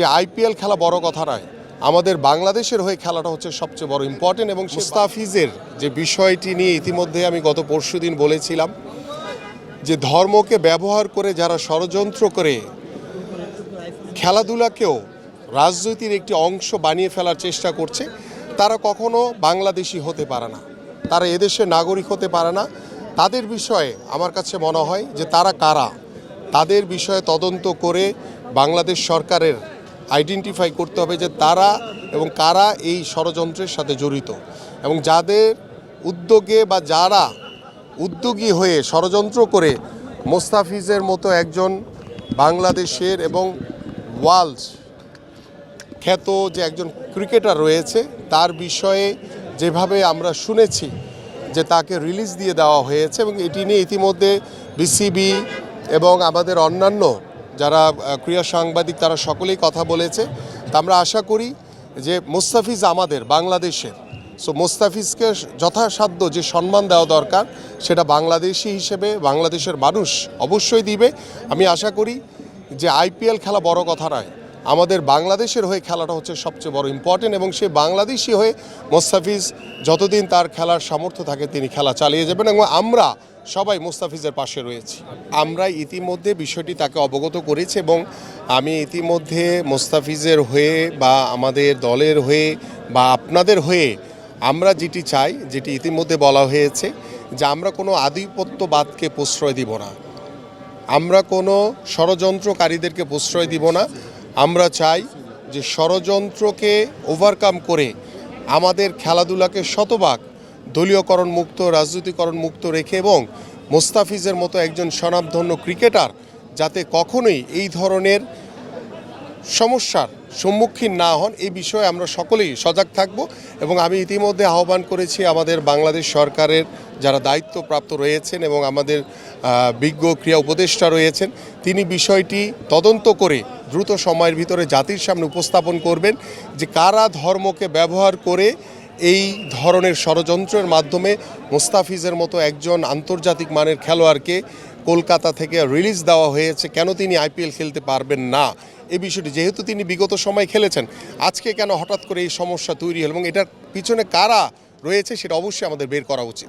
যে আইপিএল খেলা বড় কথা নয়, আমাদের বাংলাদেশের হয়ে খেলাটা হচ্ছে সবচেয়ে বড় ইম্পর্টেন্ট। এবং মুস্তাফিজের যে বিষয়টি নিয়ে ইতিমধ্যে আমি গত পরশুদিন বলেছিলাম যে ধর্মকে ব্যবহার করে যারা ষড়যন্ত্র করে খেলাধুলাকেও রাজনীতির একটি অংশ বানিয়ে ফেলার চেষ্টা করছে, তারা কখনো বাংলাদেশি হতে পারে না, তারা এদেশের নাগরিক হতে পারে না। তাদের বিষয়ে আমার কাছে মনে হয় যে তারা কারা, তাদের বিষয়ে তদন্ত করে বাংলাদেশ সরকারের আইডেন্টিফাই করতে হবে যে তারা এবং কারা এই ষড়যন্ত্রের সাথে জড়িত, এবং যাদের উদ্যোগে বা যারা উদ্যোগী হয়ে ষড়যন্ত্র করে মোস্তাফিজের মতো একজন বাংলাদেশের এবং ওয়ার্ল্ড খ্যাত যে একজন ক্রিকেটার রয়েছে, তার বিষয়ে যেভাবে আমরা শুনেছি যে তাকে রিলিজ দিয়ে দেওয়া হয়েছে, এবং এটি নিয়ে ইতিমধ্যে বিসিবি এবং আমাদের অন্যান্য যারা ক্রীড়া সাংবাদিক তারা সকলেই কথা বলেছে। তা আমরা আশা করি যে মোস্তাফিজ আমাদের বাংলাদেশের, সো মোস্তাফিজকে যথাসাধ্য যে সম্মান দেওয়া দরকার সেটা বাংলাদেশি হিসেবে বাংলাদেশের মানুষ অবশ্যই দিবে। আমি আশা করি যে আইপিএল খেলা বড় কথা নয়, আমাদের বাংলাদেশের হয়ে খেলাটা হচ্ছে সবচেয়ে বড় ইম্পর্টেন্ট, এবং সে বাংলাদেশি হয়ে মোস্তাফিজ যতদিন তার খেলার সামর্থ্য থাকে তিনি খেলা চালিয়ে যাবেন, এবং আমরা সবাই মোস্তাফিজের পাশে রয়েছি। আমরা ইতিমধ্যে বিষয়টি তাকে অবগত করেছি, এবং আমি ইতিমধ্যে মোস্তাফিজের হয়ে বা আমাদের দলের হয়ে বা আপনাদের হয়ে আমরা যেটি চাই, যেটি ইতিমধ্যে বলা হয়েছে যে আমরা কোনো আধিপত্যবাদকে প্রশ্রয় দিব না, আমরা কোনো ষড়যন্ত্রকারীদেরকে প্রশ্রয় দিব না। আমরা চাই যে ষড়যন্ত্রকে ওভারকাম করে আমাদের খেলাধুলাকে শতভাগ দলীয়করণ মুক্ত, রাজনীতিকরণ মুক্ত রেখে, এবং মোস্তাফিজের মতো একজন স্বনামধন্য ক্রিকেটার যাতে কখনোই এই ধরনের সমস্যার সম্মুখীন না হন, এই বিষয়ে আমরা সকলেই সজাগ থাকব। এবং আমি ইতিমধ্যে আহ্বান করেছি আমাদের বাংলাদেশ সরকারের যারা দায়িত্বপ্রাপ্ত রয়েছেন এবং আমাদের বিজ্ঞ ক্রীড়া উপদেষ্টা রয়েছেন, তিনি বিষয়টি তদন্ত করে দ্রুত সময়ের ভিতরে জাতির সামনে উপস্থাপন করবেন যে কারা ধর্মকে ব্যবহার করে এই ধরনের ষড়যন্ত্রের মাধ্যমে মোস্তাফিজের মতো একজন আন্তর্জাতিক মানের খেলোয়াড়কে কলকাতা থেকে রিলিজ দেওয়া হয়েছে, কেন তিনি আইপিএল খেলতে পারবেন না এই বিষয়টি, যেহেতু তিনি বিগত সময় খেলেছেন, আজকে কেন হঠাৎ করে এই সমস্যা তৈরি হল এবং এটার পিছনে কারা রয়েছে সেটা অবশ্যই আমাদের বের করা উচিত।